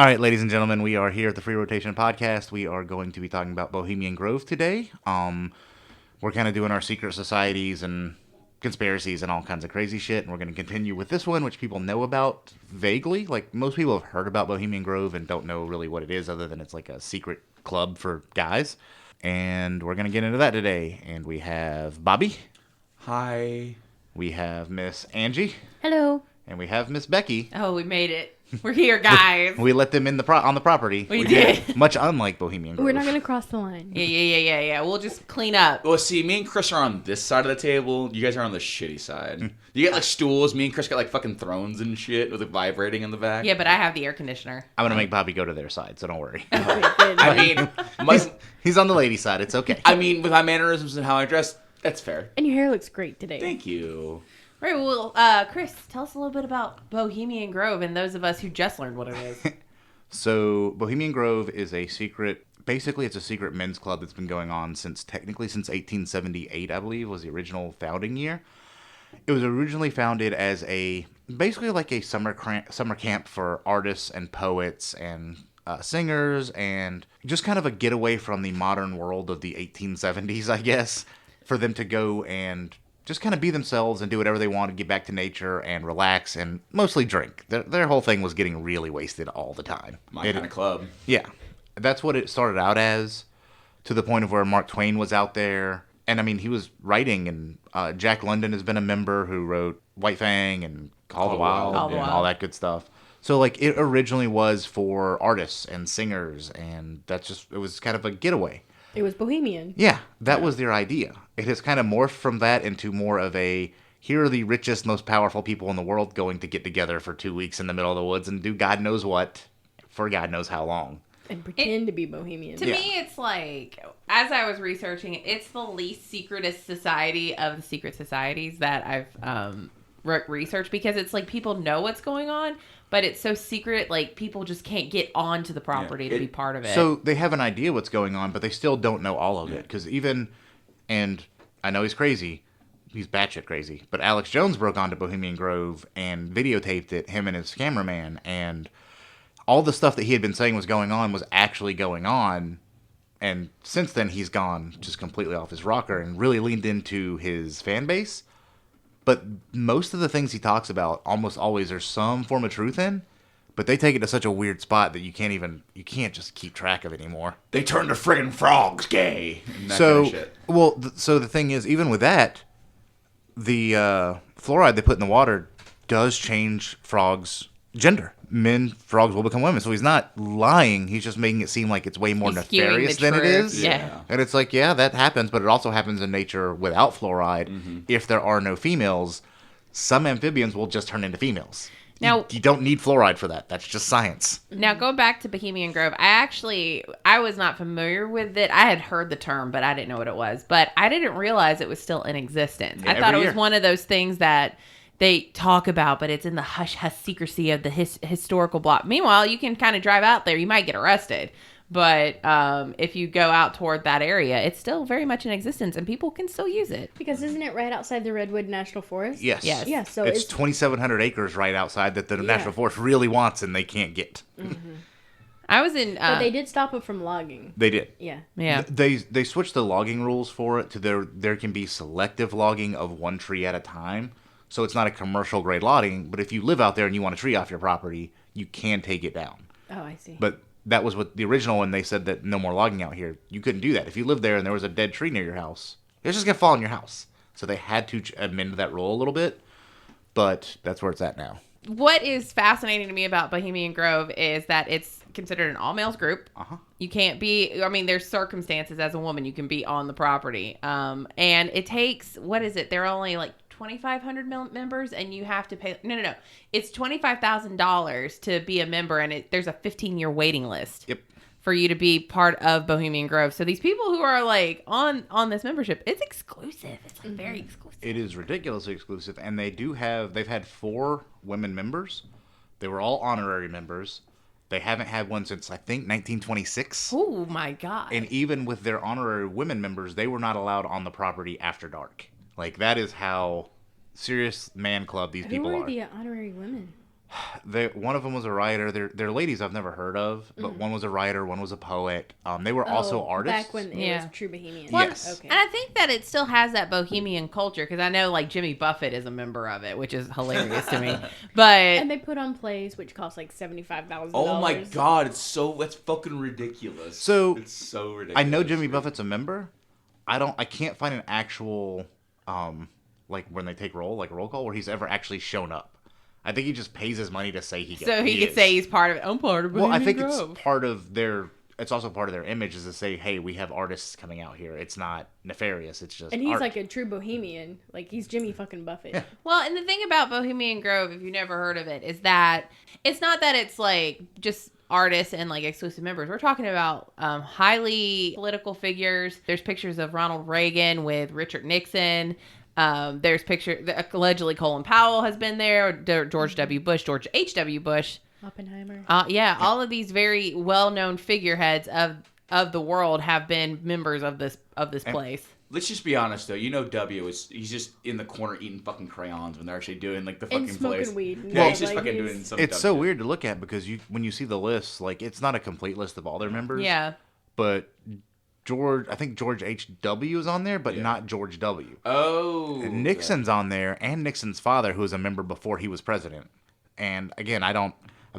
All right, ladies and gentlemen, we are here at the Free Rotation podcast. We are going to be talking about Bohemian Grove today. We're kind of doing our secret societies and conspiracies and all kinds of crazy shit, and we're going to continue with this one, which people know about vaguely. Like, most people have heard about Bohemian Grove and don't know really what it is, other than it's like a secret club for guys. And we're going to get into that today. And we have Bobby. Hi. We have Miss Angie. Hello. And we have Miss Becky. Oh, we made it. We're here, guys. We let them in on the property. We did. Much unlike Bohemian Grove. We're not going to cross the line. Yeah. We'll just clean up. Well, see, me and Chris are on this side of the table. You guys are on the shitty side. You get, like, stools. Me and Chris got, like, fucking thrones and shit with, like, vibrating in the back. Yeah, but I have the air conditioner. I'm going to make Bobby go to their side, so don't worry. I mean, he's on the lady side. It's okay. I mean, with my mannerisms and how I dress, that's fair. And your hair looks great today. Thank you. Right, well, Chris, tell us a little bit about Bohemian Grove and those of us who just learned what it is. So, Bohemian Grove is a secret, basically it's a secret men's club that's been going on since 1878, I believe, was the original founding year. It was originally founded as basically like a summer camp for artists and poets and singers, and just kind of a getaway from the modern world of the 1870s, I guess, for them to go and just kind of be themselves and do whatever they want to get back to nature and relax and mostly drink. Their whole thing was getting really wasted all the time. My kind of club. Yeah. That's what it started out as, to the point of where Mark Twain was out there. And, I mean, he was writing, and Jack London has been a member who wrote White Fang and Call the Wild and all that good stuff. So, like, it originally was for artists and singers, and it was kind of a getaway. It was bohemian. Yeah, that was their idea. It has kind of morphed from that into more of here are the richest, most powerful people in the world going to get together for 2 weeks in the middle of the woods and do God knows what for God knows how long. And pretend to be bohemian. To me, it's like, as I was researching it, it's the least secretest society of the secret societies that I've researched, because it's like people know what's going on, but it's so secret, like people just can't get onto the property to be part of it. So they have an idea what's going on, but they still don't know all of it. Because and I know he's crazy, he's batshit crazy, but Alex Jones broke onto Bohemian Grove and videotaped it, him and his cameraman, and all the stuff that he had been saying was going on was actually going on. And since then, he's gone just completely off his rocker and really leaned into his fan base. But most of the things he talks about, almost always, there's some form of truth in, but they take it to such a weird spot that you can't just keep track of it anymore. They turned the friggin' frogs gay. And that So, kind of shit. well, so the thing is, even with that, the fluoride they put in the water does change frogs' gender. Frogs will become women. So he's not lying. He's just making it seem like it's way more He's nefarious skewing the than it truth. is. Yeah. And it's like, yeah, that happens, but it also happens in nature without fluoride. Mm-hmm. If there are no females, some amphibians will just turn into females. Now, you don't need fluoride for that. That's just science. Now, going back to Bohemian Grove, I was not familiar with it. I had heard the term, but I didn't know what it was. But I didn't realize it was still in existence. Yeah, I thought it every was year. one of those things that they talk about, but it's in the hush-hush secrecy of the historical block. Meanwhile, you can kind of drive out there. You might get arrested. But if you go out toward that area, it's still very much in existence, and people can still use it. Because isn't it right outside the Redwood National Forest? Yes. Yes. Yeah, so it's 2,700 acres right outside that the Yeah. National Forest really wants and they can't get. Mm-hmm. I was in... But they did stop it from logging. They did. Yeah. yeah. They switched the logging rules for it to there can be selective logging of one tree at a time. So it's not a commercial grade logging, but if you live out there and you want a tree off your property, you can take it down. Oh, I see. But that was what the original one, they said that no more logging out here. You couldn't do that. If you lived there and there was a dead tree near your house, it's just going to fall on your house. So they had to amend that rule a little bit, but that's where it's at now. What is fascinating to me about Bohemian Grove is that it's considered an all-males group. Uh-huh. You can't be... I mean, there's circumstances as a woman you can be on the property. And it takes... What is it? They're only like 2,500 members, and you have to pay... No. It's $25,000 to be a member, and there's a 15-year waiting list. Yep. For you to be part of Bohemian Grove. So these people who are like on this membership, it's exclusive. It's like very exclusive. It is ridiculously exclusive, and they've had 4 women members. They were all honorary members. They haven't had one since, I think, 1926. Oh, my God. And even with their honorary women members, they were not allowed on the property after dark. Like, that is how serious man club these people Who are. are the honorary women? One of them was a writer. They're ladies I've never heard of, but one was a writer, one was a poet. They were also artists. Back when it Yeah. was true Bohemian. Yes. Okay. And I think that it still has that bohemian culture because I know like Jimmy Buffett is a member of it, which is hilarious to me. But And they put on plays which cost like $75,000. Oh my god, that's fucking ridiculous. So, it's so ridiculous. I know Jimmy Buffett's a member. I can't find an actual like when they take roll call where he's ever actually shown up. I think he just pays his money to say he gets. so he could is. say he's part of it. I'm part of Well, I think Bohemian it's part of their. It's also part of their image is to say, hey, we have artists coming out here. It's not nefarious. It's just. And he's art. like a true Bohemian. Like he's Jimmy fucking Buffett. Yeah. Well, and the thing about Bohemian Grove, if you've never heard of it, is that it's not that it's like just artists and like exclusive members. We're talking about highly political figures. There's pictures of Ronald Reagan with Richard Nixon. There's allegedly Colin Powell has been there. George W. Bush, George H.W. Bush. Oppenheimer. Yeah, all of these very well-known figureheads of the world have been members of this place. Let's just be honest though. He's just in the corner eating fucking crayons when they're actually doing like the fucking And smoking place. weed. Yeah, he's just Like, fucking he's- doing some. It's dumb so shit. weird to look at because when you see the list, like it's not a complete list of all their members. Yeah. But I think George H.W. is on there, but not George W. Oh, And Nixon's on there, and Nixon's father, who was a member before he was president. And again, I've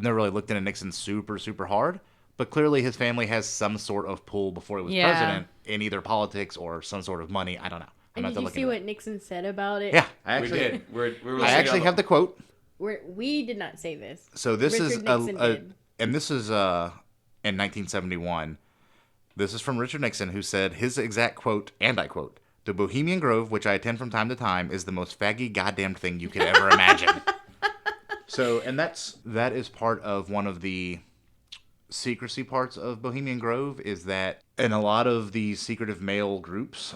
never really looked into Nixon super, super hard, but clearly his family has some sort of pull before he was Yeah. president in either politics or some sort of money. I don't know. And did you see what Nixon said about it? Yeah, we did. We're I listening actually on have the quote. We did not say this. So this Richard is Nixon did. and this is in 1971. This is from Richard Nixon, who said his exact quote, and I quote: "The Bohemian Grove, which I attend from time to time, is the most faggy goddamn thing you could ever imagine." So, and that is part of one of the secrecy parts of Bohemian Grove is that in a lot of these secretive male groups,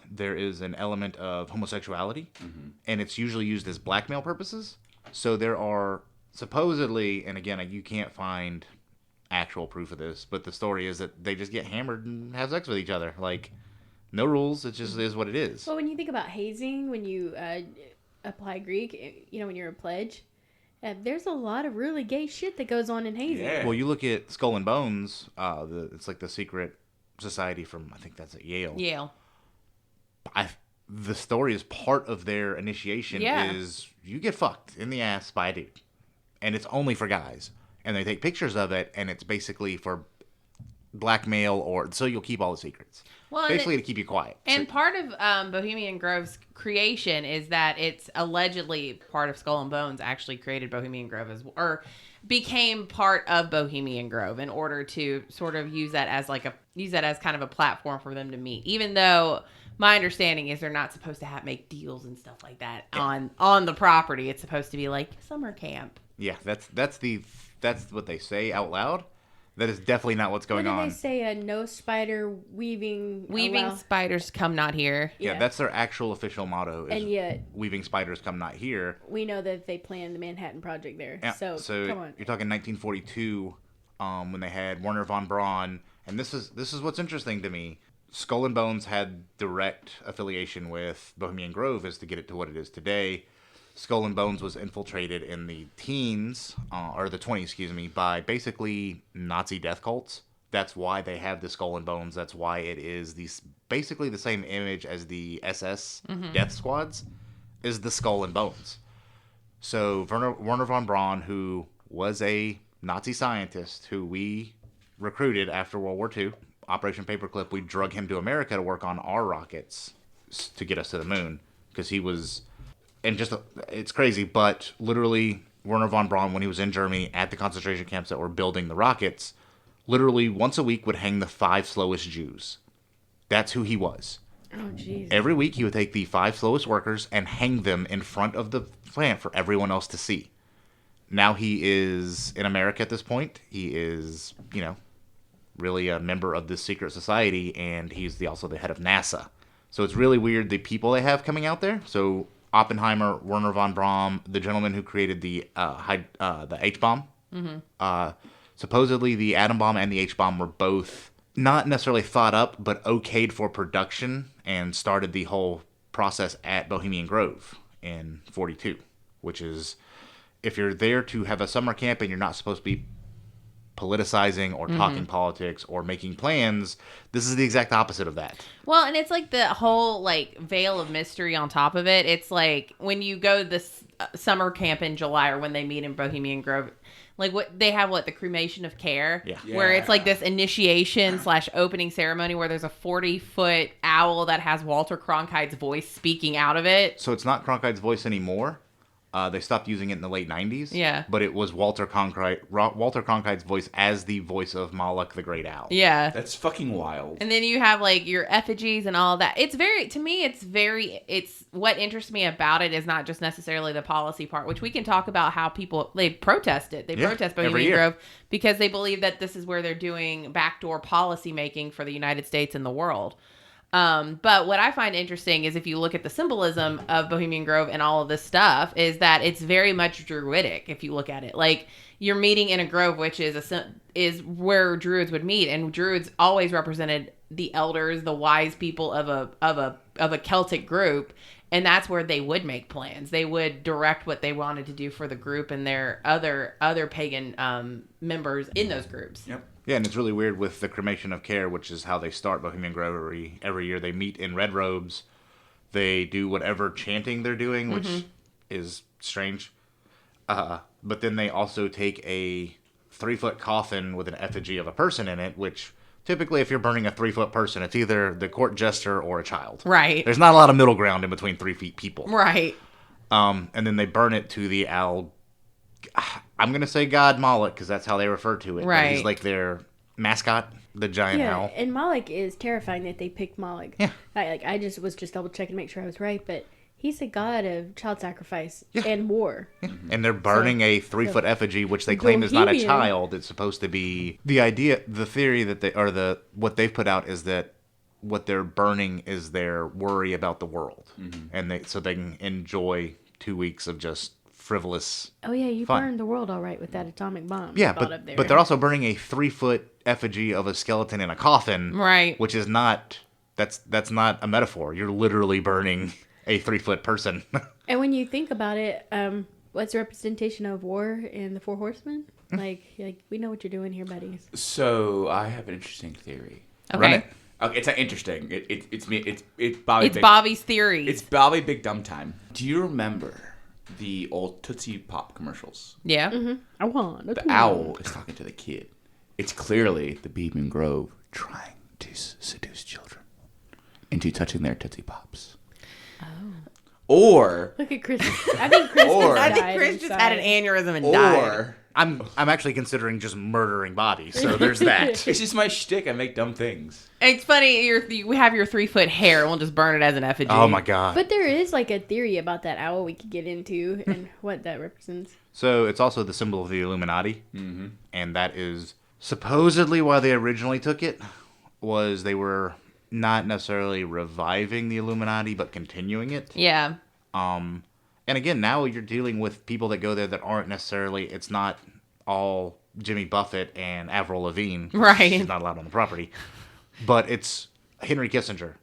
there is an element of homosexuality, and it's usually used as blackmail purposes. So there are supposedly, and again, you can't find actual proof of this, but the story is that they just get hammered and have sex with each other. Like, no rules. It just is what it is. Well, when you think about hazing, when you apply Greek, when you're a pledge, there's a lot of really gay shit that goes on in hazing. Yeah. Well, you look at Skull and Bones. It's like the secret society from, I think that's at Yale. Yale. The story is part of their initiation is you get fucked in the ass by a dude, and it's only for guys, and they take pictures of it, and it's basically for blackmail or so you'll keep all the secrets. Well, Basically to keep you quiet. And part of Bohemian Grove's creation is that it's allegedly part of Skull and Bones actually created Bohemian Grove or became part of Bohemian Grove in order to sort of use that as kind of a platform for them to meet. Even though my understanding is they're not supposed to make deals and stuff like that on the property. It's supposed to be like summer camp. Yeah, that's what they say out loud. That is definitely not what's going What on. did they say? No spider weaving. Spiders come not here. Yeah, that's their actual official motto. Is And yet, weaving spiders come not here. we know that they planned the Manhattan Project there. Yeah, So come on. you're talking 1942, when they had Werner von Braun, and this is what's interesting to me. Skull and Bones had direct affiliation with Bohemian Grove as to get it to what it is today. Skull and Bones was infiltrated in the teens, or the 20s, excuse me, by basically Nazi death cults. That's why they have the Skull and Bones. That's why it is basically the same image as the SS death squads, is the Skull and Bones. So Werner von Braun, who was a Nazi scientist who we recruited after World War II, Operation Paperclip, we drug him to America to work on our rockets to get us to the moon, because he was... And it's crazy, but literally Werner von Braun, when he was in Germany at the concentration camps that were building the rockets, literally once a week would hang the 5 slowest Jews. That's who he was. Oh, jeez. Every week he would take the 5 slowest workers and hang them in front of the plant for everyone else to see. Now he is in America at this point. He is, really a member of this secret society, and he's also the head of NASA. So it's really weird the people they have coming out there. So Oppenheimer, Werner von Braun, the gentleman who created the H-bomb. Supposedly the atom bomb and the H-bomb were both not necessarily thought up, but okayed for production and started the whole process at Bohemian Grove in 42, which is if you're there to have a summer camp and you're not supposed to be politicizing or talking politics or making plans, this is the exact opposite of that. Well, and it's like the whole like veil of mystery on top of it. It's like when you go this summer camp in July or when they meet in Bohemian Grove, like what they have, the cremation of care, where it's like this initiation / opening ceremony where there's a 40-foot owl that has Walter Cronkite's voice speaking out of it. So it's not Cronkite's voice anymore. They stopped using it in the late 90s. Yeah. But it was Walter Cronkite's voice as the voice of Moloch the Great Owl. Yeah. That's fucking wild. And then you have like your effigies and all that. It's what interests me about it is not just necessarily the policy part, which we can talk about how they protest it. They protest Bohemian Grove because they believe that this is where they're doing backdoor policy making for the United States and the world. But what I find interesting is if you look at the symbolism of Bohemian Grove and all of this stuff, is that it's very much druidic. If you look at it, like you're meeting in a grove, which is where druids would meet, and druids always represented the elders, the wise people of a Celtic group, and that's where they would make plans. They would direct what they wanted to do for the group and their other pagan members in those groups. Yep. Yeah, and it's really weird with the cremation of care, which is how they start Bohemian Grove every year. They meet in red robes. They do whatever chanting they're doing, which is strange. But then they also take a 3-foot coffin with an effigy of a person in it, which typically if you're burning a 3-foot person, it's either the court jester or a child. Right. There's not a lot of middle ground in between 3 feet people. Right. And then they burn it to the owl. I'm going to say God Moloch because that's how they refer to it. Right. But he's like their mascot, the giant owl. And Moloch is terrifying that they picked Moloch. Yeah. I was just double checking to make sure I was right, but he's a god of child sacrifice and war. Yeah. And they're burning a 3-foot effigy, which they claim is not a Bohemian. child. It's supposed to be the theory that what they've put out is that what they're burning is their worry about the world, and so they can enjoy 2 weeks of just frivolous. Oh yeah, you fun. burned the world all right with that atomic bomb. Yeah, you up there. but they're also burning a 3-foot effigy of a skeleton in a coffin, Right. Which is not that's not a metaphor. You're literally burning a 3-foot person. And when you think about it, what's the representation of war in the Four Horsemen? Like we know what you're doing here, buddies. So I have an interesting theory. Okay. Run it. Okay, it's not interesting. It's me. It's Bobby. It's Bobby's theories. It's Bobby Big Dumb Time. Do you remember the old Tootsie Pop commercials? Yeah. I want The owl is talking to the kid. It's clearly the Bohemian Grove trying to seduce children into touching their Tootsie Pops. Oh. Or Look at Chris. I think Chris. Or- I died think Chris just inside. had an aneurysm and died. I'm actually considering just murdering bodies. So there's that. it's just my shtick. I make dumb things. It's funny. We have your 3-foot hair. We'll just burn it as an effigy. Oh my god. But there is like a theory about that owl we could get into and what that represents. So it's also the symbol of the Illuminati, and that is supposedly why they originally took it. Was they were not necessarily reviving the Illuminati, but continuing it. Yeah. And again, now you're dealing with people that go there that aren't necessarily. It's not all Jimmy Buffett and Avril Lavigne. Right. She's not allowed on the property, but it's Henry Kissinger,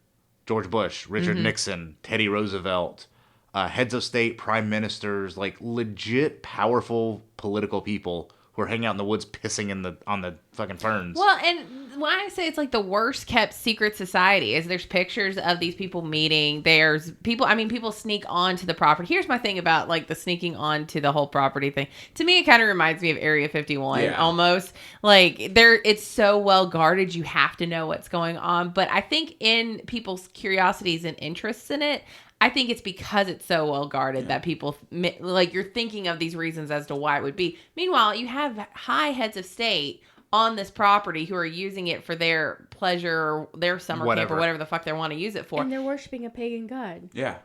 George Bush, Richard Nixon, Teddy Roosevelt, heads of state, prime ministers, like legit powerful political people who are hanging out in the woods pissing on the fucking ferns. Well, and when I say it's like the worst kept secret society is there's pictures of these people meeting. There's people, people sneak onto the property. Here's my thing about like the sneaking onto the whole property thing. To me, it kind of reminds me of Area 51 almost. Like it's so well guarded. You have to know what's going on. But I think in people's curiosities and interests in it, I think it's because it's so well guarded that people, like, you're thinking of these reasons as to why it would be. Meanwhile, you have high heads of state on this property who are using it for their pleasure or their summer camp or whatever the fuck they want to use it for. And they're worshiping a pagan god. Yeah.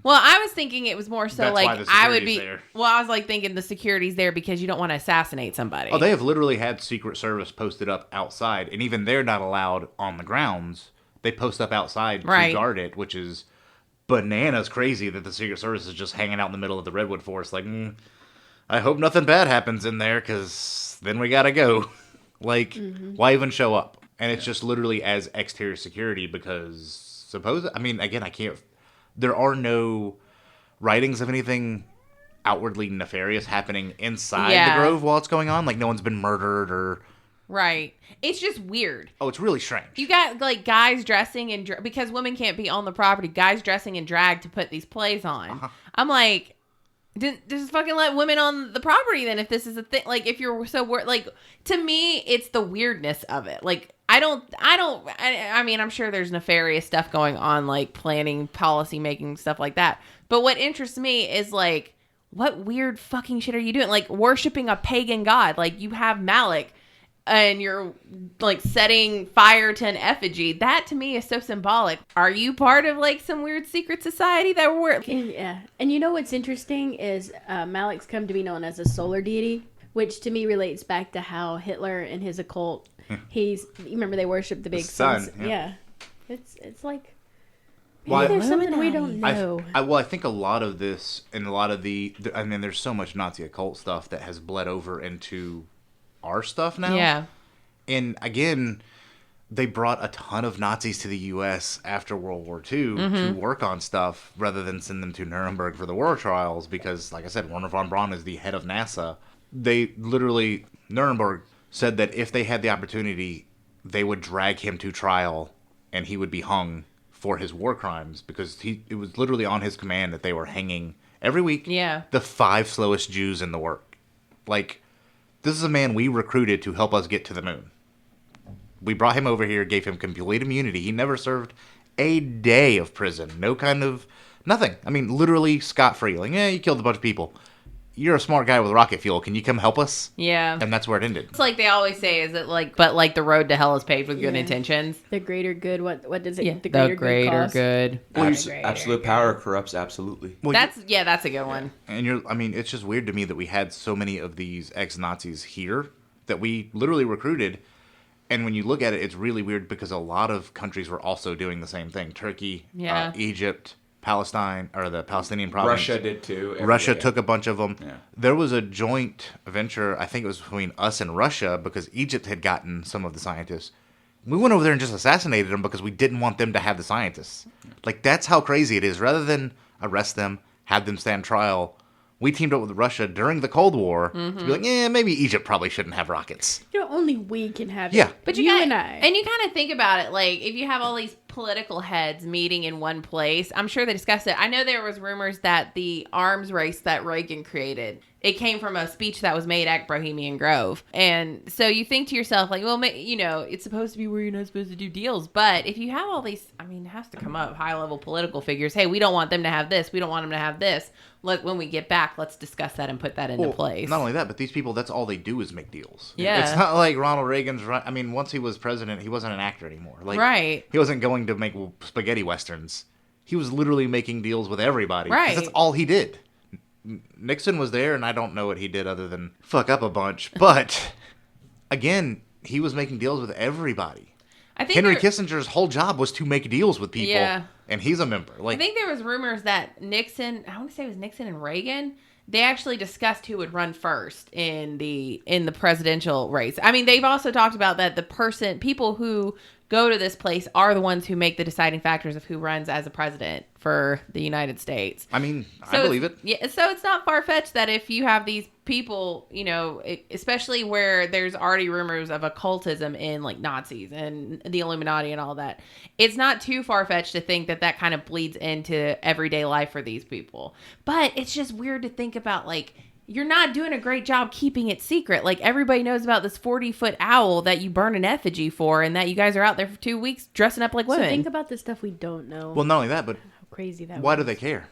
Well, I was thinking it was more so That's why like the I would security's be. there. Well, I was like thinking the security's there because you don't want to assassinate somebody. Oh, they have literally had Secret Service posted up outside, and even they're not allowed on the grounds. They post up outside to guard it, which is bananas crazy that the Secret Service is just hanging out in the middle of the redwood forest. Like, I hope nothing bad happens in there, because then we gotta go. Like, why even show up? And it's just literally as exterior security because again, I can't. There are no writings of anything outwardly nefarious happening inside Yeah. the Grove while it's going on. Like, no one's been murdered or... Right. It's just weird. Oh, it's really strange. You got, like, guys dressing in... because women can't be on the property. Guys dressing in drag to put these plays on. Uh-huh. I'm like... Just fucking let women on the property then if this is a thing. Like, if you're so... like, to me, it's the weirdness of it. Like, I mean, I'm sure there's nefarious stuff going on, like planning, policy making, stuff like that. But what interests me is, like, what weird fucking shit are you doing? Like, worshiping a pagan god. Like, you have Malik and you're, like, setting fire to an effigy. That, to me, is so symbolic. Are you part of, like, some weird secret society that we're... Yeah. And you know what's interesting is Malik's come to be known as a solar deity, which to me relates back to how Hitler and his occult, you remember they worship the big sun, sun. yeah. Yeah. It's like, Well, maybe there's something we don't know. I think a lot of this and a lot of I mean, there's so much Nazi occult stuff that has bled over into our stuff now. Yeah. And again, they brought a ton of Nazis to the U.S. after World War II to work on stuff rather than send them to Nuremberg for the war trials because, like I said, Werner von Braun is the head of NASA. They literally, Nuremberg said that if they had the opportunity, they would drag him to trial and he would be hung for his war crimes because it was literally on his command that they were hanging every week the 5 slowest Jews in the work. Like, this is a man we recruited to help us get to the moon. We brought him over here, gave him complete immunity. He never served a day of prison. No kind of... nothing. I mean, literally scot-free. Like, you killed a bunch of people. You're a smart guy with rocket fuel. Can you come help us? Yeah. And that's where it ended. It's like they always say, is it like, but like the road to hell is paved with good intentions. The greater good, what does it, Yeah. the greater good cost? good. Absolute power corrupts absolutely. Well, That's a good one. and I mean, it's just weird to me that we had so many of these ex-Nazis here that we literally recruited. And when you look at it, it's really weird because a lot of countries were also doing the same thing. Turkey, Egypt, Palestine, or the Palestinian province. Russia did too. Russia took a bunch of them. Yeah. There was a joint venture, I think it was between us and Russia, because Egypt had gotten some of the scientists. We went over there and just assassinated them because we didn't want them to have the scientists. Like, that's how crazy it is. Rather than arrest them, have them stand trial, we teamed up with Russia during the Cold War to be like, maybe Egypt probably shouldn't have rockets. You know, only we can have it. Yeah. But you kind of think about it, like, if you have all these political heads meeting in one place, I'm sure they discussed it. I know there was rumors that the arms race that Reagan created, it came from a speech that was made at Bohemian Grove. And so you think to yourself, like, well, you know, it's supposed to be where you're not supposed to do deals. But if you have all these, I mean, it has to come up, high-level political figures. Hey, we don't want them to have this. We don't want them to have this. When we get back, let's discuss that and put that into place. Not only that, but these people, that's all they do is make deals. Yeah. It's not like Ronald Reagan's... I mean, once he was president, he wasn't an actor anymore. Like, right. He wasn't going to make spaghetti westerns. He was literally making deals with everybody. Right. That's all he did. Nixon was there, and I don't know what he did other than fuck up a bunch. But, again, he was making deals with everybody. I think Henry Kissinger's whole job was to make deals with people. Yeah. And he's a member. Like, I think there was rumors that Nixon, I want to say it was Nixon and Reagan, they actually discussed who would run first in the presidential race. I mean, they've also talked about that people who go to this place are the ones who make the deciding factors of who runs as a president for the United States. I mean, I believe it. Yeah, so it's not far-fetched that if you have these people, you know, especially where there's already rumors of occultism in, like, Nazis and the Illuminati and all that, it's not too far-fetched to think that kind of bleeds into everyday life for these people. But it's just weird to think about, like, you're not doing a great job keeping it secret. Like, everybody knows about this 40-foot owl that you burn an effigy for and that you guys are out there for 2 weeks dressing up like women. So think about the stuff we don't know. Well, not only that, but how crazy that why was. do they care?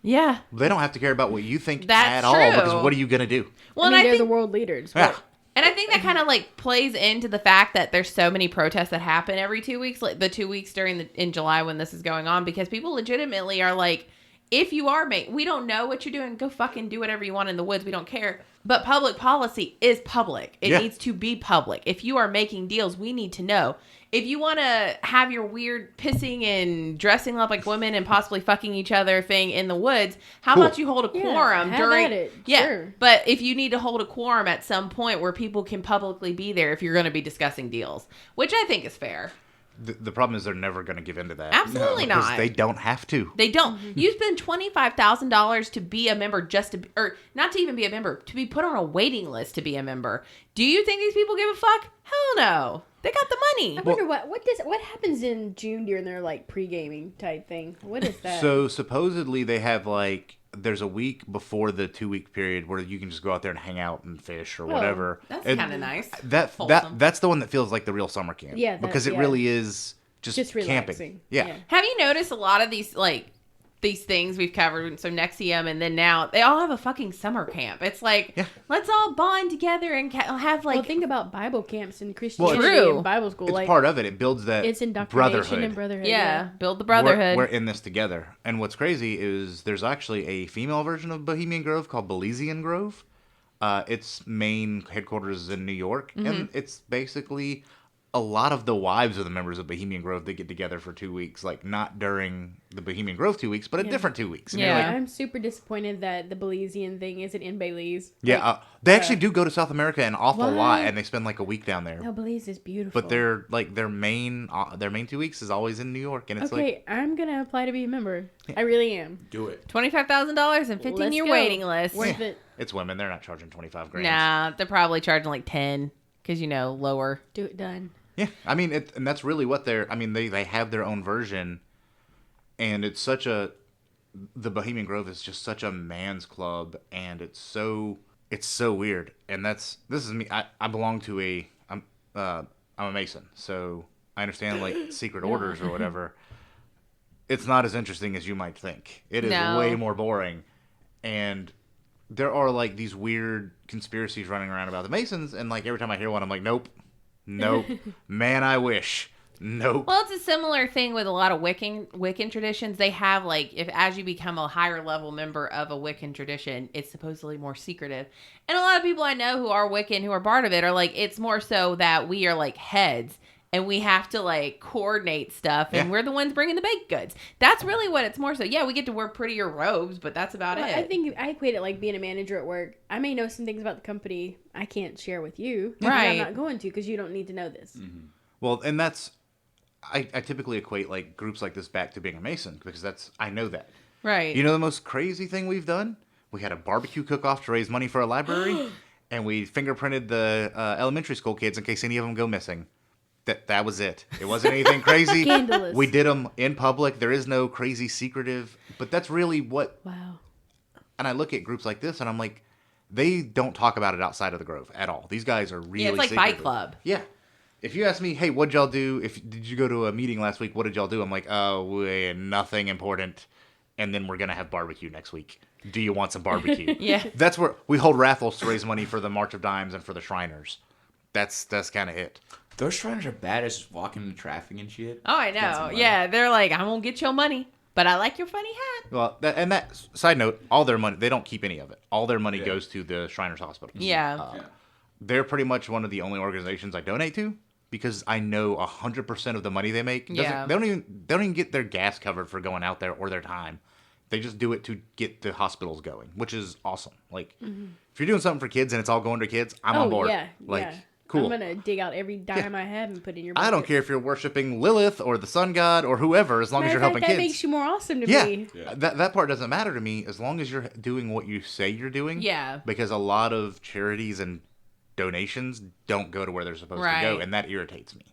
Yeah. They don't have to care about what you think That's at all, true. because what are you going to do? Well, I mean, and they're think, the world leaders. Yeah. and I think that kind of, like, plays into the fact that there's so many protests that happen every 2 weeks, like the 2 weeks in July when this is going on, because people legitimately are like, if you are we don't know what you're doing, go fucking do whatever you want in the woods. We don't care. But public policy is public. It needs to be public. If you are making deals, we need to know. If you want to have your weird pissing and dressing up like women and possibly fucking each other thing in the woods, how about you hold a quorum during... At it. Yeah, Sure. but if you need to hold a quorum at some point where people can publicly be there if you're going to be discussing deals, which I think is fair. The problem is they're never going to give in to that. Absolutely because not. they don't have to. They don't. You spend $25,000 to be a member or not to even be a member, to be put on a waiting list to be a member. Do you think these people give a fuck? Hell no. They got the money. I wonder what happens in June during their like pre-gaming type thing. What is that? So supposedly they have there's a week before the 2-week period where you can just go out there and hang out and fish or whatever. That's kind of nice. That's the one that feels like the real summer camp. Yeah, because it really is just camping. relaxing. Yeah. Have you noticed a lot of these things we've covered? So Nexium and then now they all have a fucking summer camp. It's like, let's all bond together and have well, think about Bible camps and Christianity True. and Bible school. It's part of it. It builds that it's indoctrination brotherhood. and brotherhood. Yeah, build the brotherhood. We're in this together. And what's crazy is there's actually a female version of Bohemian Grove called Bohemian Grove. Its main headquarters is in New York. And it's basically a lot of the wives of the members of Bohemian Grove that get together for 2 weeks. Like, not during the Bohemian Grove 2 weeks, but a different 2 weeks. And Yeah. you're like, I'm super disappointed that the Belizean thing isn't in Belize. yeah, they actually do go to South America an awful lot, and they spend like a week down there. No, Belize is beautiful. But they're like their main 2 weeks is always in New York, and it's okay, I'm gonna apply to be a member. I really am. Do it. $25,000 and 15-year waiting list. Worth it. it's women. They're not charging 25 grand. Nah, they're probably charging like 10 because lower. Do it done. Yeah, I mean, and that's really what they're. I mean, they have their own version, and it's the Bohemian Grove is just such a man's club, and it's so weird. And this is me. I belong to I'm a Mason, so I understand like secret orders or whatever. It's not as interesting as you might think. It is way more boring, and there are like these weird conspiracies running around about the Masons, and like every time I hear one, I'm like, nope. Man, I wish. Nope. Well, it's a similar thing with a lot of Wiccan traditions. They have like, as you become a higher level member of a Wiccan tradition, it's supposedly more secretive. And a lot of people I know who are Wiccan, who are part of it, are like, it's more so that we are like heads. And we have to like coordinate stuff, and we're the ones bringing the baked goods. That's really what it's more so. Yeah, we get to wear prettier robes, but that's about it. I think I equate it like being a manager at work. I may know some things about the company I can't share with you. Right. I'm not going to because you don't need to know this. Mm-hmm. Well, and that's I typically equate like groups like this back to being a Mason because I know that. Right. You know the most crazy thing we've done? We had a barbecue cook-off to raise money for a library, and we fingerprinted the elementary school kids in case any of them go missing. That was it. It wasn't anything crazy. Scandalous. We did them in public. There is no crazy secretive, but that's really what. Wow. And I look at groups like this, and I'm like, they don't talk about it outside of the Grove at all. These guys are really. Yeah, it's like secretive. Fight Club. Yeah. If you ask me, hey, what'd y'all do? Did you go to a meeting last week? What did y'all do? I'm like, oh, we had nothing important, and then we're gonna have barbecue next week. Do you want some barbecue? Yeah. That's where we hold raffles to raise money for the March of Dimes and for the Shriners. That's kind of it. Those Shriners are bad as just walking into traffic and shit. Oh, I know. Yeah, they're like, I won't get your money, but I like your funny hat. Well, that side note, all their money, they don't keep any of it. All their money goes to the Shriners Hospital. Yeah. They're pretty much one of the only organizations I donate to because I know 100% of the money they make. They don't even get their gas covered for going out there or their time. They just do it to get the hospitals going, which is awesome. Like, if you're doing something for kids and it's all going to kids, I'm on board. Yeah, like, cool. I'm gonna dig out every dime I have and put in your bucket. I don't care if you're worshiping Lilith or the sun god or whoever, as long as you're helping that kids. makes you more awesome to me. Yeah. That part doesn't matter to me as long as you're doing what you say you're doing. Yeah. Because a lot of charities and donations don't go to where they're supposed to go, and that irritates me.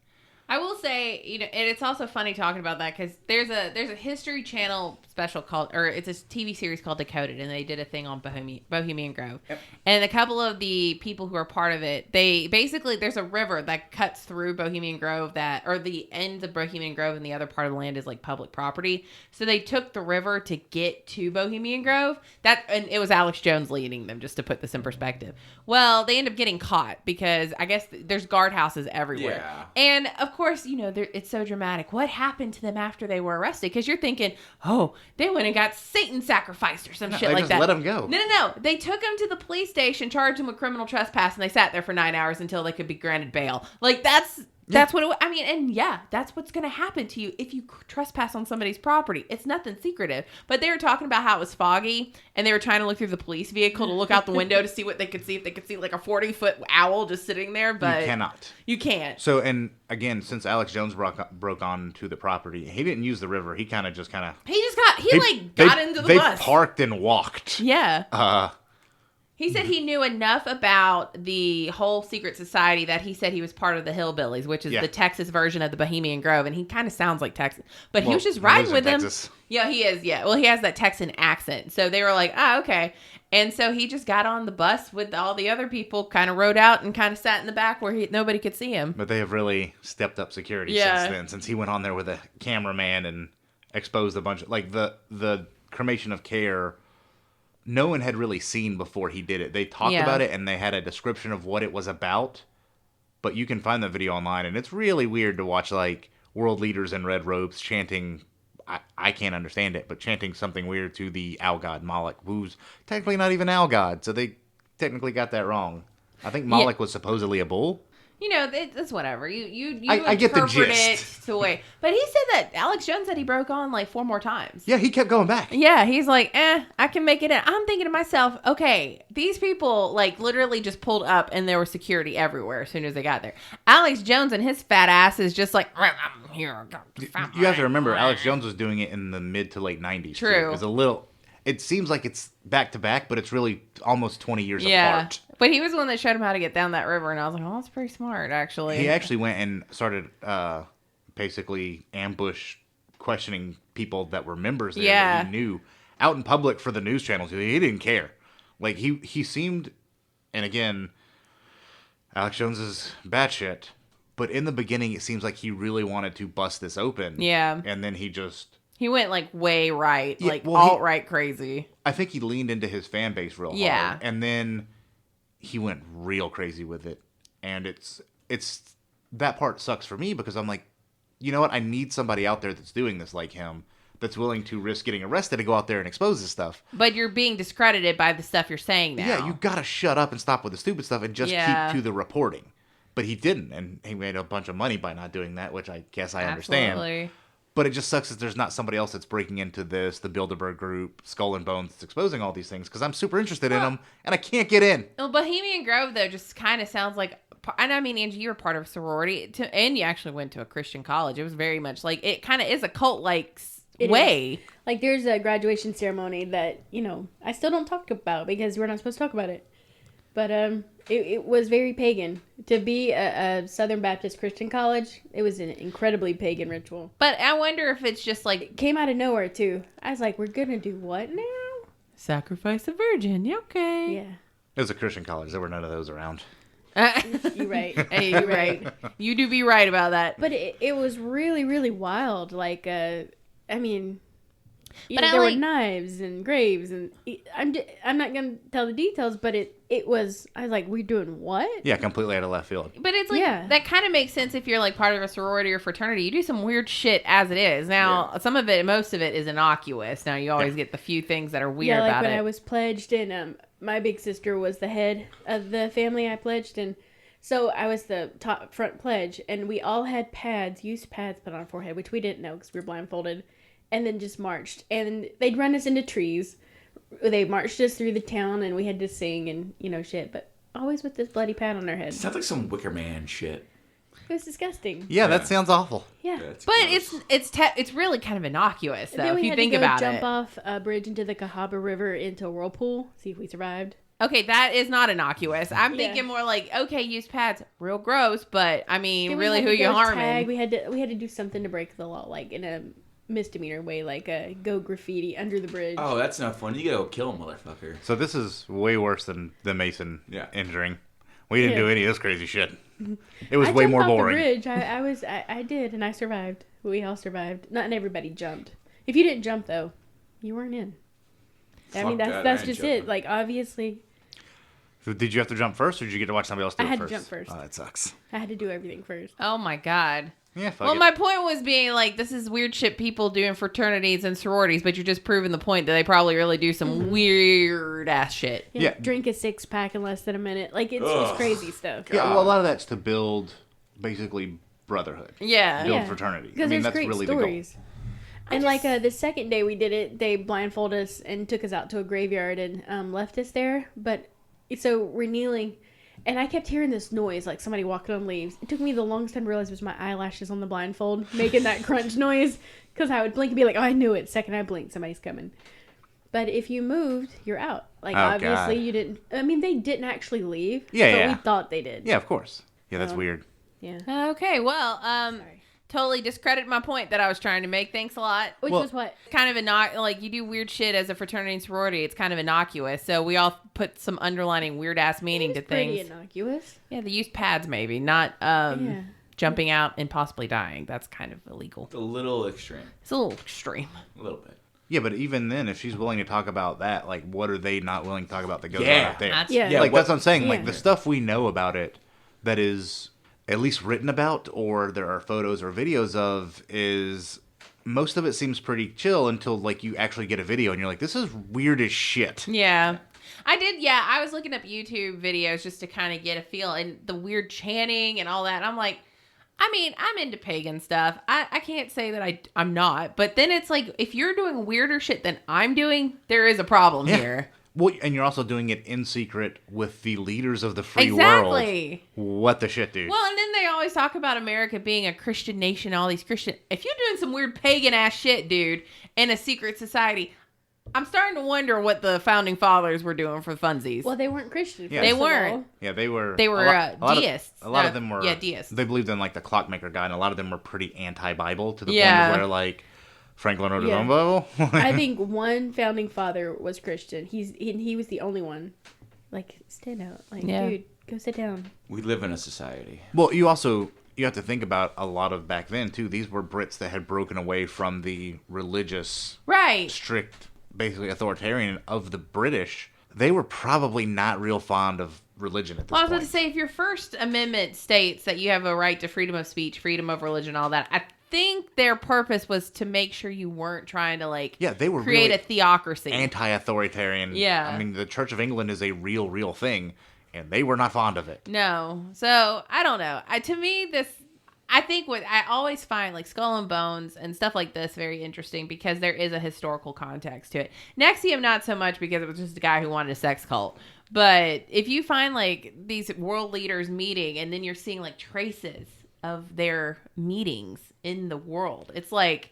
I will say, and it's also funny talking about that because there's a History Channel special called, or it's a TV series called Decoded, and they did a thing on Bohemian Grove. Yep. And a couple of the people who are part of it, they basically, there's a river that cuts through Bohemian Grove or the ends of Bohemian Grove, and the other part of the land is like public property. So they took the river to get to Bohemian Grove. And it was Alex Jones leading them, just to put this in perspective. Well, they end up getting caught because I guess there's guardhouses everywhere. Yeah. And of course, it's so dramatic. What happened to them after they were arrested? Because you're thinking, oh, they went and got Satan sacrificed or some shit like that. Let them go. No. They took them to the police station, charged them with criminal trespass, and they sat there for 9 hours until they could be granted bail. Like, that's That's what I mean. And yeah, that's what's going to happen to you if you trespass on somebody's property. It's nothing secretive. But they were talking about how it was foggy and they were trying to look through the police vehicle to look out the window to see what they could see. If they could see like a 40-foot owl just sitting there. But You cannot. You can't. So, and again, since Alex Jones broke onto the property, he didn't use the river. He kind of just got into the they bus. Parked and walked. Yeah. He said he knew enough about the whole secret society that he said he was part of the Hillbillies, which is the Texas version of the Bohemian Grove. And he kind of sounds like Texas. But he was just riding with them. Texas. Yeah, he is. Yeah. Well, he has that Texan accent. So they were like, okay. And so he just got on the bus with all the other people, kind of rode out and kind of sat in the back where nobody could see him. But they have really stepped up security since then, since he went on there with a cameraman and exposed a bunch of, like, the cremation of care. No one had really seen before he did it. They talked about it and they had a description of what it was about. But you can find the video online and it's really weird to watch like world leaders in red robes chanting. I can't understand it, but chanting something weird to the owl god Moloch, who's technically not even owl god. So they technically got that wrong. I think Moloch was supposedly a bull. You know, it's whatever. You I get the interpret gist. it to way. But he said that Alex Jones said he broke on like 4 more times. Yeah, he kept going back. Yeah, he's like, I can make it in. I'm thinking to myself, okay, these people like literally just pulled up and there was security everywhere as soon as they got there. Alex Jones and his fat ass is just like, I'm here. You have to remember, Alex Jones was doing it in the mid to late 90s. True. It seems like it's back to back, but it's really almost 20 years apart. But he was the one that showed him how to get down that river, and I was like, oh, that's pretty smart, actually. He actually went and started basically ambush questioning people that were members there that he knew out in public for the news channels. He didn't care. Like, he seemed, and again, Alex Jones is batshit, but in the beginning, it seems like he really wanted to bust this open. Yeah. And then he went like way right, alt-right crazy. I think he leaned into his fan base real hard. And then he went real crazy with it. And it's that part sucks for me because I'm like, you know what? I need somebody out there that's doing this like him, that's willing to risk getting arrested to go out there and expose this stuff. But you're being discredited by the stuff you're saying now. Yeah, you gotta shut up and stop with the stupid stuff and just keep to the reporting. But he didn't, and he made a bunch of money by not doing that, which I guess I understand. Absolutely. But it just sucks that there's not somebody else that's breaking into this, the Bilderberg group, Skull and Bones, that's exposing all these things, because I'm super interested in them, and I can't get in. Well, Bohemian Grove, though, just kind of sounds like... And I mean, Angie, you were part of a sorority, and you actually went to a Christian college. It was very much like... It kind of is a cult-like way. Is. Like, there's a graduation ceremony that, I still don't talk about, because we're not supposed to talk about it. But it was very pagan. To be a Southern Baptist Christian college, it was an incredibly pagan ritual. But I wonder if it's just like... It came out of nowhere, too. I was like, we're going to do what now? Sacrifice a virgin. Okay. Yeah. It was a Christian college. There were none of those around. You're right. Hey, you're right. You do be right about that. But it was really, really wild. Like, there But were knives and graves, and I'm not gonna tell the details, but it was. I was like, we're doing what? Yeah, completely out of left field. But it's like that kind of makes sense if you're like part of a sorority or fraternity. You do some weird shit as it is. Now, most of it is innocuous. Now you always get the few things that are weird about it. Yeah, like when I was pledged, and my big sister was the head of the family I pledged, and so I was the top front pledge, and we all had used pads put on our forehead, which we didn't know because we were blindfolded. And then just marched. And they'd run us into trees. They marched us through the town, and we had to sing and, shit. But always with this bloody pad on our head. Sounds like some Wicker Man shit. It was disgusting. Yeah, that sounds awful. Yeah. But it's really kind of innocuous, though, if you think about it. Then we had to jump off a bridge into the Cahaba River into a whirlpool, see if we survived. Okay, that is not innocuous. I'm thinking more like, okay, use pads, real gross, but, I mean, really, who you harming? We had to do something to break the law, like in a misdemeanor way, like go graffiti under the bridge. Oh, that's not fun. You gotta go kill a motherfucker. So this is way worse than the Mason injuring. We didn't do any of this crazy shit. It was way more boring. I jumped off the bridge. I did, and I survived. We all survived. Not everybody jumped. If you didn't jump, though, you weren't in. I mean, that's just it. Like, obviously. So did you have to jump first, or did you get to watch somebody else do it first? I had to jump first. Oh, that sucks. I had to do everything first. Oh, my God. Yeah, well, my point was being like, this is weird shit people do in fraternities and sororities, but you're just proving the point that they probably really do some weird ass shit. Yeah. Drink a 6-pack in less than a minute. Like, it's crazy stuff. Yeah, well, a lot of that's to build basically brotherhood. Yeah. Build Yeah. fraternity. Because there's great stories. And the second day we did it, they blindfolded us and took us out to a graveyard and left us there. But so we're kneeling, and I kept hearing this noise like somebody walking on leaves. It took me the longest time to realize it was my eyelashes on the blindfold making that crunch noise, because I would blink and be like, "Oh, I knew it." Second I blinked, somebody's coming. But if you moved, you're out. Like, obviously, you didn't. I mean, they didn't actually leave. Yeah, but we thought they did. Yeah, of course. Yeah, that's weird. Yeah. Okay, well, Sorry. totally discredit my point that I was trying to make. Thanks a lot. Which was what? Kind of like you do weird shit as a fraternity and sorority. It's kind of innocuous. So we all put some underlining weird ass meaning to Pretty things. innocuous. Yeah, they used pads maybe, not jumping out and possibly dying. That's kind of illegal. It's a little extreme. It's a little extreme. A little bit. Yeah, but even then, if she's willing to talk about that, like, what are they not willing to talk about that goes on Yeah. up there? Yeah. Like, that's what I'm saying. Like, Yeah. the stuff we know about it that is at least written about, or there are photos or videos of, is most of it seems pretty chill until, like, you actually get a video and you're like, this is weird as shit. Yeah. I was looking up YouTube videos just to kind of get a feel, and the weird chanting and all that. I'm like, I mean, I'm into pagan stuff. I can't say that I'm not. But then it's like, if you're doing weirder shit than I'm doing, there is a problem here. Well, and you're also doing it in secret with the leaders of the free Exactly. world. What the shit, dude? Well, and then they always talk about America being a Christian nation, all these Christian. If you're doing some weird pagan ass shit, dude, in a secret society, I'm starting to wonder what the founding fathers were doing for funsies. Well, they weren't Christian. Yeah. first They of weren't. all. Yeah, they were. They were deists. A lot of them were. Yeah, deists. They believed in like the clockmaker guy, and a lot of them were pretty anti-Bible to the Yeah. point of where like Franklin wrote his Yeah. own Bible. I think one founding father was Christian. He was the only one. Like, stand out. Like, Yeah. dude, go sit down. We live in a society. Well, you have to think about a lot of back then too. These were Brits that had broken away from the religious, Right. strict, basically authoritarian of the British. They were probably not real fond of religion at this Well, I was point. about to say, if your First Amendment states that you have a right to freedom of speech, freedom of religion, all that, I think their purpose was to make sure you weren't trying to they were create really a theocracy. anti-authoritarian. Yeah. I mean, the Church of England is a real thing, and they were not fond of it. No. So, I don't know. To me, I think what I always find like Skull and Bones and stuff like this very interesting because there is a historical context to it. Nexium, not so much because it was just a guy who wanted a sex cult. But if you find like these world leaders meeting and then you're seeing like traces of their meetings in the world, it's like,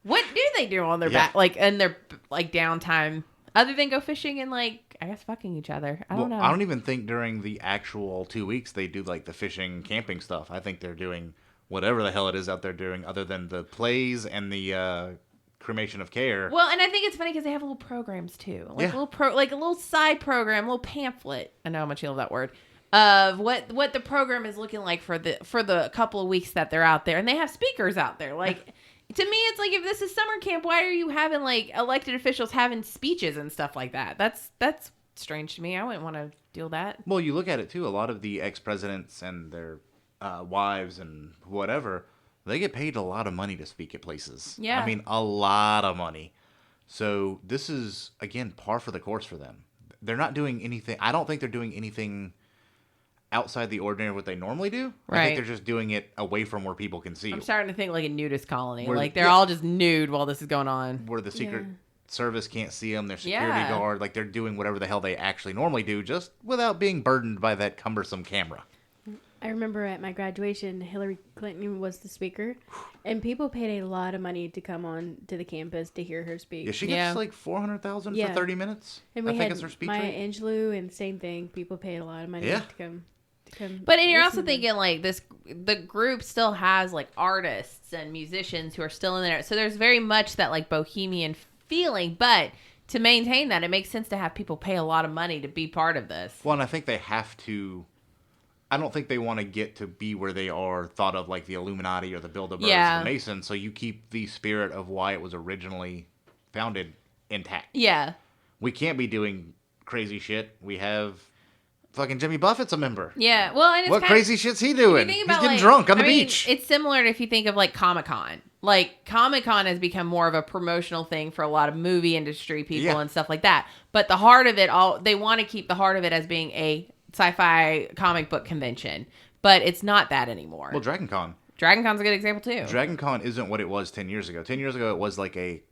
what do they do on their back, like in their like downtime other than go fishing and like, I guess fucking each other? I don't know. I don't even think during the actual 2 weeks they do like the fishing, camping stuff. I think they're doing whatever the hell it is out there doing other than the plays and the cremation of care. Well, and I think it's funny because they have little programs too, like like a little side program, a little pamphlet. I know how much you love that word of what the program is looking like for the couple of weeks that they're out there, and they have speakers out there. Like to me, it's like if this is summer camp, why are you having like elected officials having speeches and stuff like that? That's strange to me. I wouldn't want to deal with that. Well, you look at it too. A lot of the ex-presidents and their wives and whatever, they get paid a lot of money to speak at places. Yeah. I mean, a lot of money. So this is, again, par for the course for them. They're not doing anything. I don't think they're doing anything outside the ordinary of what they normally do. I Right. think they're just doing it away from where people can see. I'm starting to think like a nudist colony. Where- Like they're yeah. all just nude while this is going on. Where the Secret Service can't see them, their security Yeah. guard, like they're doing whatever the hell they actually normally do, just without being burdened by that cumbersome camera. I remember at my graduation, Hillary Clinton was the speaker, and people paid a lot of money to come on to the campus to hear her speak. Yeah, she gets Yeah. like 400,000 Yeah. for 30 minutes. And we I think had it's her speech Maya rate. Angelou, and same thing. People paid a lot of money Yeah. to come. But and you're listen also to thinking like the group still has like artists and musicians who are still in there. So there's very much that like bohemian feeling, but to maintain that, it makes sense to have people pay a lot of money to be part of this. Well, and I think they have to. I don't think they want to get to be where they are thought of like the Illuminati or the Bilderbergs Yeah. or the Masons. So you keep the spirit of why it was originally founded intact. Yeah. We can't be doing crazy shit. We have fucking Jimmy Buffett's a member. Yeah. Well, and it's What kinda, crazy shit's he if you doing? think He's about, getting like, drunk on the I mean, beach. It's similar to if you think of like Comic-Con. Like Comic-Con has become more of a promotional thing for a lot of movie industry people Yeah. and stuff like that. But the heart of it all, they want to keep the heart of it as being a sci-fi comic book convention. But it's not that anymore. Well, Dragon Con. Dragon Con's a good example too. Dragon Con isn't what it was 10 years ago. 10 years ago, it was like it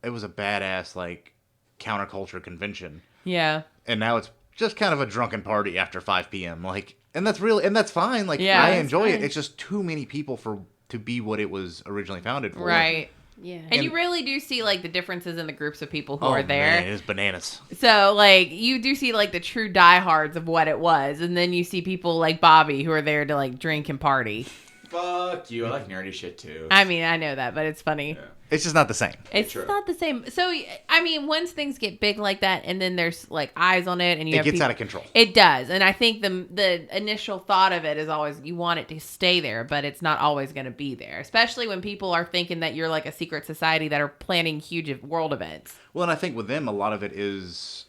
was a badass, like, counterculture convention. Yeah. And now it's just kind of a drunken party after 5 p.m. Like, and that's fine. Like, Yeah, I it's enjoy it. fine. It's just too many people to be what it was originally founded for. Right. Yeah. And you really do see, like, the differences in the groups of people who Oh, are there. man, it is bananas. So, like, you do see, like, the true diehards of what it was. And then you see people like Bobby who are there to, like, drink and party. Fuck you. I like nerdy shit too. I mean, I know that, but it's funny. Yeah. It's just not the same. It's True. not the same. So, I mean, once things get big like that and then there's, like, eyes on it and you It have gets people, out of control. It does. And I think the initial thought of it is always you want it to stay there, but it's not always going to be there. Especially when people are thinking that you're like a secret society that are planning huge world events. Well, and I think with them, a lot of it is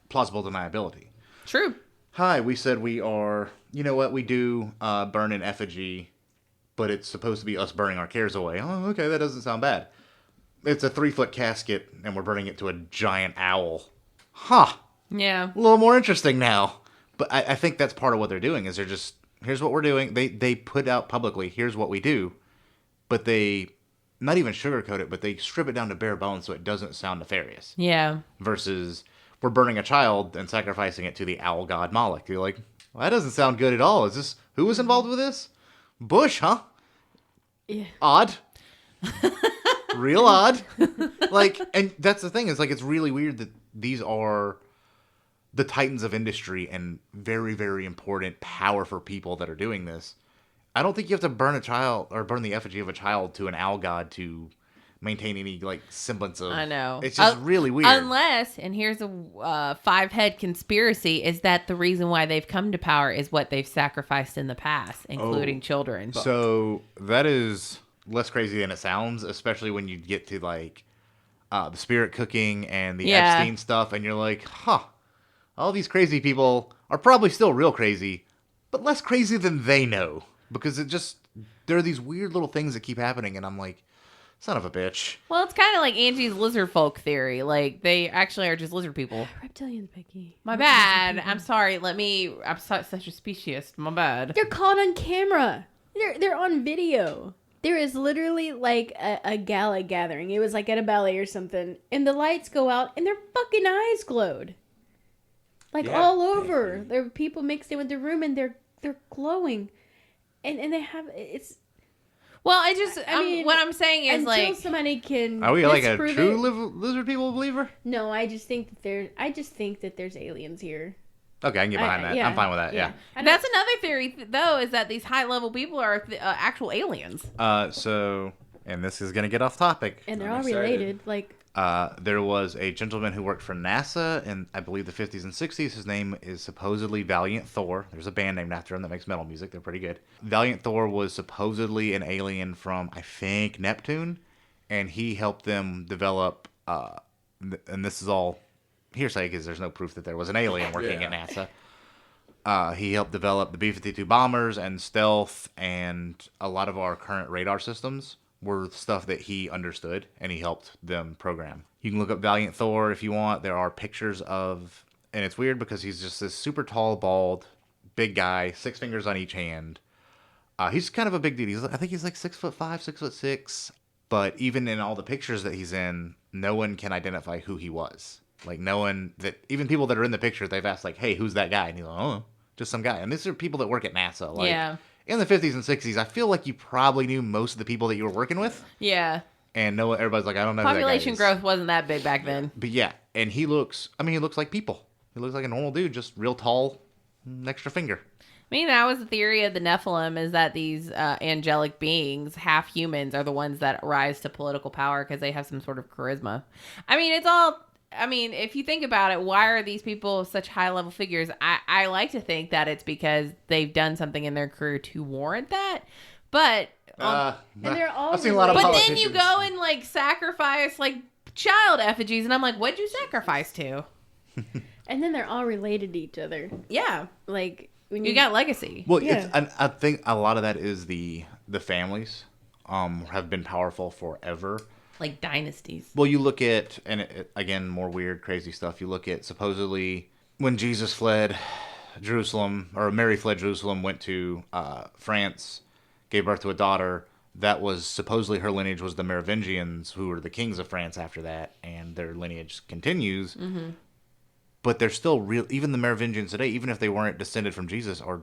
plausible deniability. True. Hi, we said we are, you know what, we do burn in effigy, but it's supposed to be us burning our cares away. Oh, okay, that doesn't sound bad. It's a 3-foot casket, and we're burning it to a giant owl. Huh. Yeah. A little more interesting now. But I think that's part of what they're doing, is they're just, here's what we're doing. They put out publicly, here's what we do. But they, not even sugarcoat it, but they strip it down to bare bones so it doesn't sound nefarious. Yeah. Versus, we're burning a child and sacrificing it to the owl god Moloch. You're like, well, that doesn't sound good at all. Is this, who was involved with this? Bush, huh? Yeah. Odd. Real odd. Like, and that's the thing, is like, it's really weird that these are the titans of industry and very, very important, powerful people that are doing this. I don't think you have to burn a child or burn the effigy of a child to an owl god to maintain any, like, semblance of. I know. It's just really weird. Unless, and here's a 5-head conspiracy, is that the reason why they've come to power is what they've sacrificed in the past, including children. So that is less crazy than it sounds, especially when you get to, like, the spirit cooking and the Yeah. Epstein stuff, and you're like, huh, all these crazy people are probably still real crazy, but less crazy than they know. Because there are these weird little things that keep happening, and I'm like, son of a bitch. Well, it's kind of like Angie's lizard folk theory. Like, they actually are just lizard people. Reptilians, Becky. My bad. I'm sorry. I'm such a speciesist. My bad. They're caught on camera. They're on video. There is literally like a gala gathering. It was like at a ballet or something, and the lights go out, and their fucking eyes glowed, like Yeah. all over. There are people mixed in with the room, and they're glowing, and they have it's. Well, I mean, what I'm saying is, Until like, somebody can. Are we like a disprove true it- lizard people believer? No, I just think that there's aliens here. Okay, I can get behind that. Yeah, I'm fine with that, yeah. I don't- that's another theory, though, is that these high-level people are actual aliens. So, and this is going to get off topic. and they're I'm all excited. related. Like There was a gentleman who worked for NASA in, I believe, the 50s and 60s. His name is supposedly Valiant Thor. There's a band named after him that makes metal music. They're pretty good. Valiant Thor was supposedly an alien from, I think, Neptune. And he helped them develop, and this is all hearsay because there's no proof that there was an alien working at NASA. He helped develop the B-52 bombers and stealth, and a lot of our current radar systems were stuff that he understood, and he helped them program. You can look up Valiant Thor if you want. There are pictures of, and it's weird because he's just this super tall, bald, big guy, 6 fingers on each hand. He's kind of a big dude. I think he's like 6'5", 6'6". But even in all the pictures that he's in, no one can identify who he was. Like, no one that, even people that are in the picture, they've asked, like, hey, who's that guy? And he's like, oh, just some guy. And these are people that work at NASA. Like, Yeah. in the 50s and 60s, I feel like you probably knew most of the people that you were working with. Yeah. And no, everybody's like, I don't know Population who that guy is. growth wasn't that big back then. But yeah, and he looks like people. He looks like a normal dude, just real tall, extra finger. I mean, that was the theory of the Nephilim, is that these angelic beings, half humans, are the ones that rise to political power because they have some sort of charisma. I mean, if you think about it, why are these people such high-level figures? I like to think that it's because they've done something in their career to warrant that. But and they're all I've seen a lot of but politicians. then you go and, like, sacrifice, like, child effigies, and I'm like, what'd you sacrifice to? and then they're all related to each other. Yeah. Like when You got legacy. Well, Yeah. I think a lot of that is the families have been powerful forever. Like dynasties. Well, you look at, and again, more weird, crazy stuff. You look at supposedly when Jesus fled Jerusalem, or Mary fled Jerusalem, went to France. gave birth to a daughter. That was supposedly her lineage was the Merovingians, who were the kings of France after that, and their lineage continues. Mm-hmm. But they're still real. Even the Merovingians today, even if they weren't descended from Jesus, are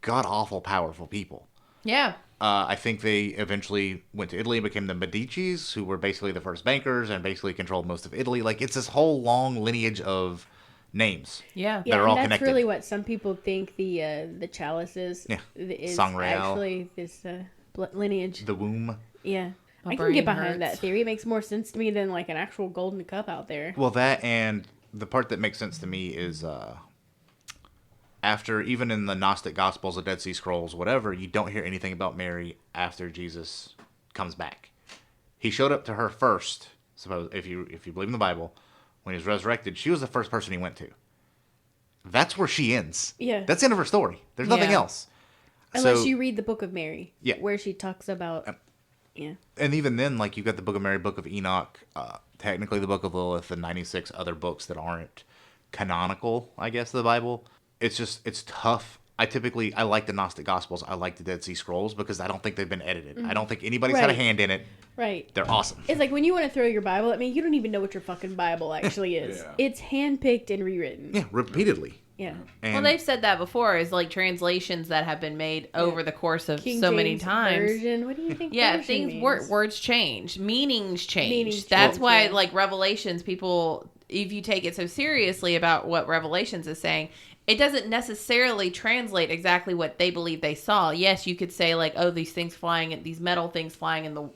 god-awful powerful people. Yeah. I think they eventually went to Italy and became the Medicis, who were basically the first bankers and basically controlled most of Italy. Like, it's this whole long lineage of names. Yeah. Yeah, They're and all that's connected. really what some people think the chalice is. Yeah. Is Sangreal. actually this lineage. The womb. Yeah. My I can brain get behind hurts. that theory. It makes more sense to me than like an actual golden cup out there. Well, that and the part that makes sense to me is after, even in the Gnostic Gospels, the Dead Sea Scrolls, whatever, you don't hear anything about Mary after Jesus comes back. He showed up to her first, suppose if you believe in the Bible, when he was resurrected. She was the first person he went to. That's where she ends. Yeah. That's the end of her story. There's nothing Yeah. else. Unless So- you read the Book of Mary. Yeah. Where she talks about. Yeah. And even then, like, you've got the Book of Mary, Book of Enoch, technically the Book of Lilith, and 96 other books that aren't canonical, I guess, of the Bible. It's tough. I like the Gnostic Gospels. I like the Dead Sea Scrolls because I don't think they've been edited. I don't think anybody's had a Right. hand in it. Right. They're awesome. It's like when you want to throw your Bible at me, you don't even know what your fucking Bible actually is. Yeah. It's handpicked and rewritten. Yeah, repeatedly. Yeah. And Well, they've said that before, is like translations that have been made over the course of King so many James times. Version. What do you think? Yeah, version things means? words change, meanings change. Meanings That's change, why, yeah. like Revelations, people, if you take it so seriously about what Revelations is saying, it doesn't necessarily translate exactly what they believe they saw. Yes, you could say like, oh, these metal things flying in the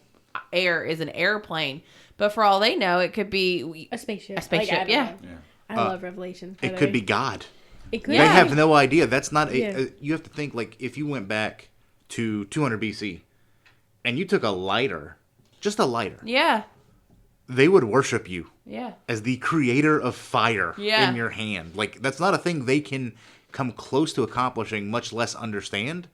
air is an airplane, but for all they know, it could be A spaceship. A spaceship, I don't yeah. know. I love Revelation. by it the could way. be God. It could They be. have no idea. That's not. Yeah. You have to think, like, if you went back to 200 BC and you took a lighter, just a lighter, yeah, they would worship you yeah. as the creator of fire Yeah. in your hand. Like, that's not a thing they can come close to accomplishing, much less understand.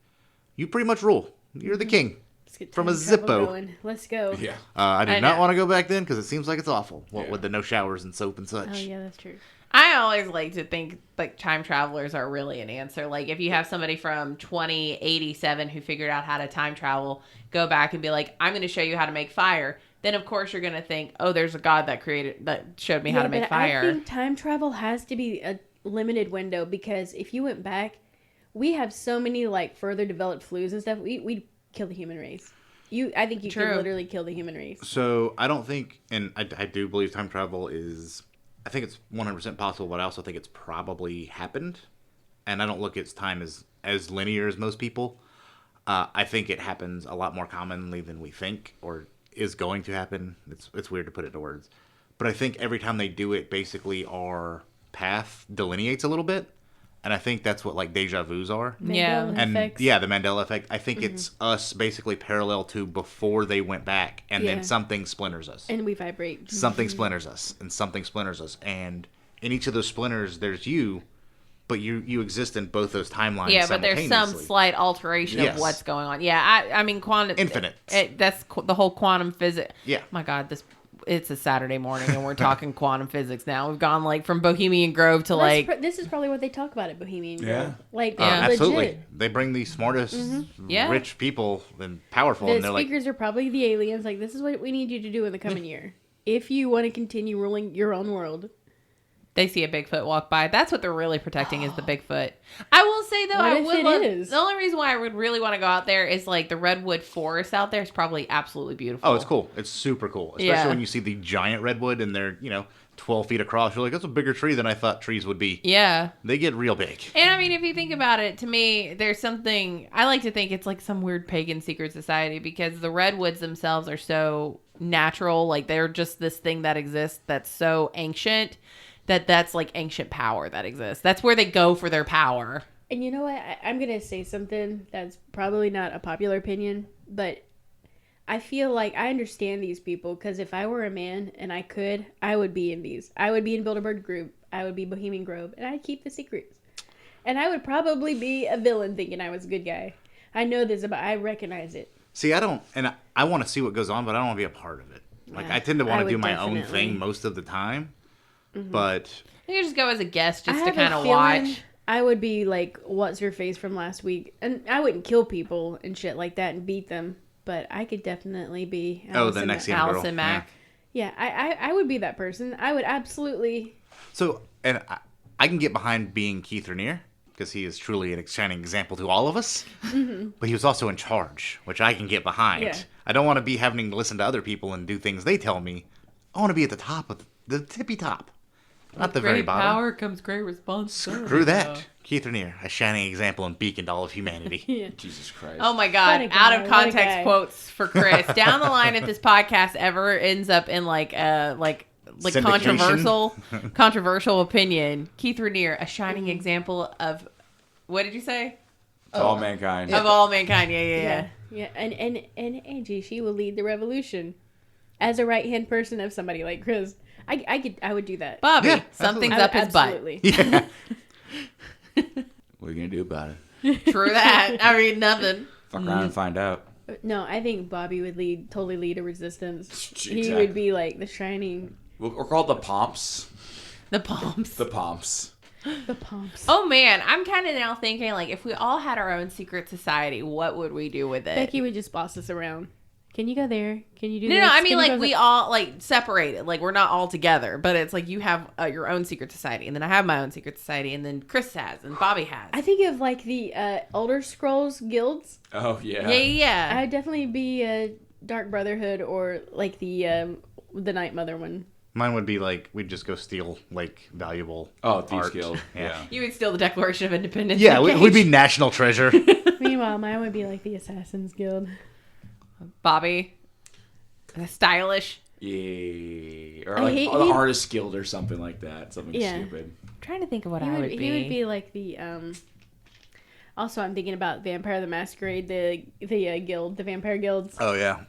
You pretty much rule. You're the king. Let's get from a time travel Zippo. going. Let's go. Yeah. I did I not know. want to go back then because it seems like it's awful. What Yeah. with the no showers and soap and such. Oh yeah, that's true. I always like to think like time travelers are really an answer. Like if you have somebody from 2087 who figured out how to time travel, go back and be like, I'm going to show you how to make fire. Then of course you're going to think, oh, there's a God that showed me how to make but fire. I think time travel has to be a limited window because if you went back, we have so many like further developed flus and stuff. We'd kill the human race. I think you True. could literally kill the human race. So I don't think, and I do believe time travel is, I think it's 100% possible, but I also think it's probably happened. And I don't look at time as linear as most people. I think it happens a lot more commonly than we think, or is going to happen. It's weird to put it into words. But I think every time they do it, basically our path delineates a little bit. And I think that's what like deja vus are. Yeah. Mandela And effects. yeah, the Mandela effect. I think it's us basically parallel to before they went back, and Yeah. then something splinters us. And we vibrate. Something splinters us, and something splinters us, and in each of those splinters, there's you, but you exist in both those timelines. Yeah, but there's some simultaneously. slight alteration Yes. of what's going on. Yeah, I mean quantum Infinite. That's the whole quantum physics. Yeah. My God, it's a Saturday morning and we're talking quantum physics now. We've gone like from Bohemian Grove to like This is probably what they talk about at Bohemian Grove. Yeah. Like Yeah. Absolutely, legit. they bring the smartest, Yeah. rich people and powerful, The and they're like, speakers are probably the aliens. Like, this is what we need you to do in the coming year. If you want to continue ruling your own world. they see a Bigfoot walk by. That's what they're really protecting is the Bigfoot. I will say though, What I if would it love, is? the only reason why I would really want to go out there is like the redwood forest out there is probably absolutely beautiful. oh, it's cool. It's super cool, especially Yeah. when you see the giant redwood and they're 12 feet across. You're like, that's a bigger tree than I thought trees would be. Yeah. They get real big. And I mean, if you think about it, to me, there's something, I like to think it's like some weird pagan secret society because the redwoods themselves are so natural. Like they're just this thing that exists that's so ancient that's like ancient power that exists. That's where they go for their power. And you know what? I'm going to say something that's probably not a popular opinion, but I feel like I understand these people because if I were a man and I could, I would be in these. I would be in Bilderberg Group. I would be Bohemian Grove, and I'd keep the secrets. And I would probably be a villain thinking I was a good guy. I know this, but I recognize it. See, I don't, and I want to see what goes on, but I don't want to be a part of it. Like, I tend to want I to do would my own definitely. thing most of the time, but You can just go as a guest just I to have a kind of feeling watch. I would be like, what's her face from last week? And I wouldn't kill people and shit like that and beat them, but I could definitely be the Allison next Mack. girl. Allison Mack. Yeah, I would be that person. I would absolutely. So, and I can get behind being Keith Raniere because he is truly an shining example to all of us. Mm-hmm. But he was also in charge, which I can get behind. Yeah. I don't want to be having to listen to other people and do things they tell me. I want to be at the top of the tippy top, not the very bottom. Power comes great responsibility. Screw that. Keith Raniere, a shining example and beacon to all of humanity. Yeah. Jesus Christ. Oh my What God! a guy, Out of what a context guy. quotes for Chris. Down the line, if this podcast ever ends up in like Syndication. controversial opinion, Keith Raniere, a shining example of what did you say? To all mankind. Of all mankind. Yeah. Yeah, and Angie, she will lead the revolution as a right-hand person of somebody like Chris. I would do that. Bobby, Yeah, something's I would up his butt. absolutely. Yeah. What are you gonna do about it? True that. I mean, nothing. Fuck around and find out. No, I think Bobby would totally lead a resistance. He Exactly. would be like the shining, We're called the Pomps. The palms. The Pomps. the pomps. Oh man, I'm kind of now thinking like if we all had our own secret society, what would we do with it? Becky would just boss us around. Can you go there? Can you do No, this? no, I Can mean you like go we there? all like separated, like we're not all together, but it's like you have your own secret society, and then I have my own secret society, and then Chris has, and Bobby has. I think of like the Elder Scrolls guilds. Oh yeah. yeah. I'd definitely be a Dark Brotherhood or like the Night Mother one. Mine would be like, we'd just go steal, like, valuable Oh, Thieves art. Guild. Yeah. Yeah. You would steal the Declaration of Independence. Yeah, in a we'd be cage. national treasure. Meanwhile, mine would be like the Assassin's Guild. Bobby, stylish. Yeah. Or I like hate- the he- Artist Guild or something like that. Something Yeah. stupid. I'm trying to think of what He I would would, be. he would be like the Also, I'm thinking about Vampire the Masquerade, the guild, the vampire guilds. Oh, yeah.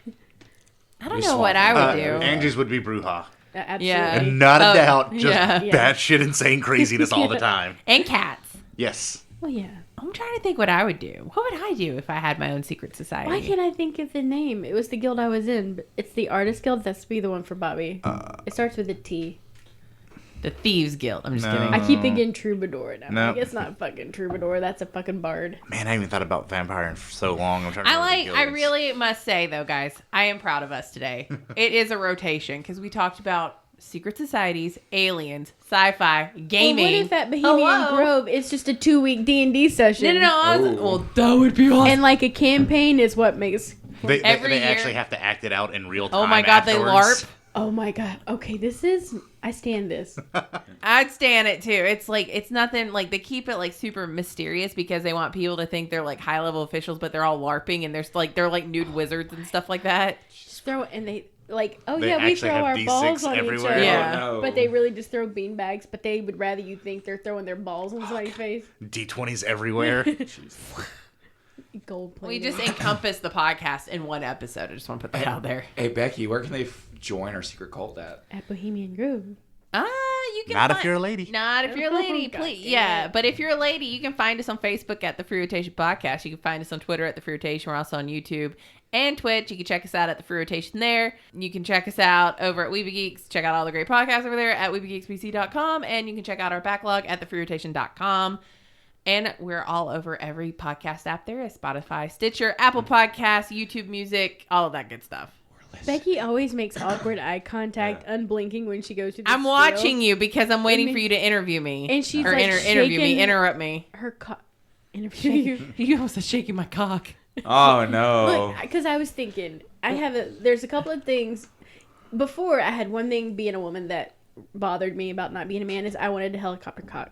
I don't You're know what I swamp. would do. Angie's would be Bruja. Absolutely. Yeah. And not a Oh, doubt, just yeah. Yeah. batshit insane craziness all the time. And cats. Yes. Well, yeah. I'm trying to think what I would do. What would I do if I had my own secret society? Why can't I think of the name? It was the guild I was in, but it's the Artist Guild. That's to be the one for Bobby. It starts with a T. The Thieves Guild. I'm just No. kidding. I keep thinking Troubadour. And I'm No. like, it's not fucking Troubadour. That's a fucking bard. Man, I haven't thought about vampire in so long. I'm trying to remember the I guilds. really must say though, guys, I am proud of us today. It is a rotation because we talked about secret societies, aliens, sci-fi, gaming. Well, what if at Bohemian Hello? Grove it's just a 2-week D&D session? Ooh. Well, that would be awesome. And like a campaign is what makes. They every year- actually have to act it out in real time. Oh my God, they afterwards. LARP. Oh my god. Okay, I stand this. I'd stand it too. It's like it's nothing like they keep it like super mysterious because they want people to think they're like high level officials, but they're all LARPing and they're like nude wizards and stuff like that. Just throw it, and they like, oh They yeah, we actually throw have our D6 balls on each everywhere. other. Yeah. Oh, no. But they really just throw beanbags, but they would rather you think they're throwing their balls on somebody's face. D20s everywhere. Gold We plated. just encompass the podcast in one episode. I just want to put that out there. Hey Becky, where can they join our secret cult at? At Bohemian Grove. You can Not if find- you're a lady. Not if you're a lady, God please. damn Yeah, it. but if you're a lady, you can find us on Facebook at the Free Rotation Podcast. You can find us on Twitter at the Free Rotation. We're also on YouTube and Twitch. You can check us out at the Free Rotation there. You can check us out over at Weeby Geeks. Check out all the great podcasts over there at WeebyGeeksPC.com, and you can check out our backlog at TheFreeRotation.com. And we're all over every podcast app there is: Spotify, Stitcher, Apple Podcasts, YouTube Music, all of that good stuff. Becky always makes awkward eye contact, unblinking when she goes through the I'm spiel. watching you because I'm waiting And for you to interview me. and she's or like interview me, shaking- interrupt me. Her interview you. You almost said shaking my cock. Oh no. Look, because I was thinking, there's a couple of things. Before, I had one thing being a woman that bothered me about not being a man is I wanted a helicopter cock.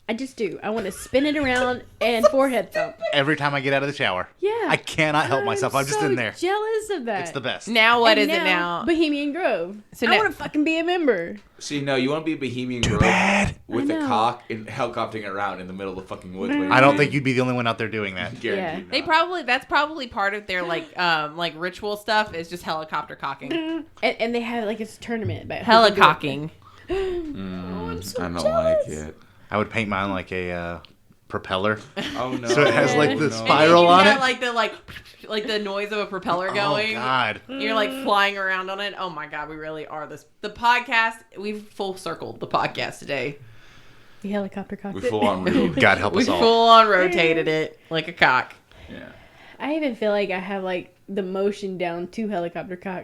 I just do. I want to spin it around and forehead thump. Every time I get out of the shower. Yeah. I cannot help myself. I'm just so in there. jealous of that. It's the best. Now what And is it now? Bohemian Grove. So I now- want to fucking be a member. See, no, you want to be Bohemian Grove bad. with I a know. cock and helicoptering around in the middle of the fucking woods. I don't think you'd be the only one out there doing that. Guaranteed They not. that's probably part of their like ritual stuff is just helicopter cocking. And they have like it's a tournament about Helicocking. Oh, I'm so I don't jealous. like it. I would paint mine like a propeller. Oh no. So it has like the no. spiral And on then it. you got, like the noise of a propeller Oh, going. God. You're like flying around on it. Oh my God, we really are this. The podcast, we've full circled the podcast today. We helicopter cocked We it. full on reeled it. God help We us all. full on rotated it like a cock. Yeah. I even feel like I have like the motion down to helicopter cock.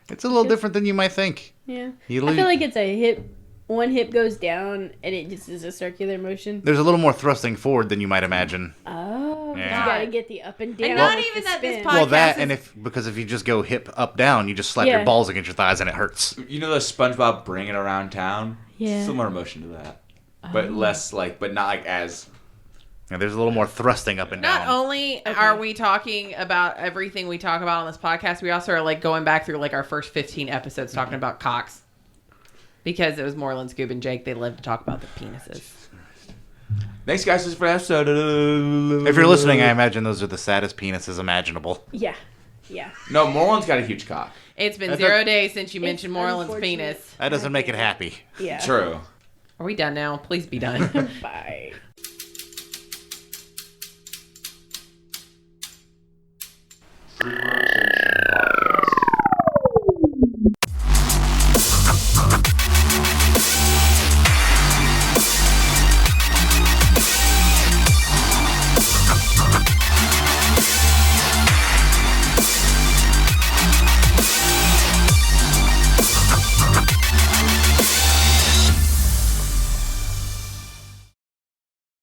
It's a little different than you might think. Yeah. You I feel like it's a hip. One hip goes down and it just is a circular motion. There's a little more thrusting forward than you might imagine. Oh, Yeah. you gotta get the up and down. And not with even the that this spin. podcast Well, that is- and if you just go hip up down, you just slap Yeah. your balls against your thighs and it hurts. You know the SpongeBob Bring It Around Town? Yeah. Similar motion to that. But less like, but not like as. And there's a little more thrusting up and Not down. only are we talking about everything we talk about on this podcast, we also are like going back through like our first 15 episodes talking about cocks. Because it was Moreland, Scoob, and Jake. They love to talk about the penises. Thanks, guys, for the episode. If you're listening, I imagine those are the saddest penises imaginable. Yeah. Yeah. No, Moreland's got a huge cock. It's been That's 0 a- days since you mentioned Moreland's unfortunate. penis. That doesn't make it happy. Yeah. True. Are we done now? Please be done. Bye. TheFreeRotation.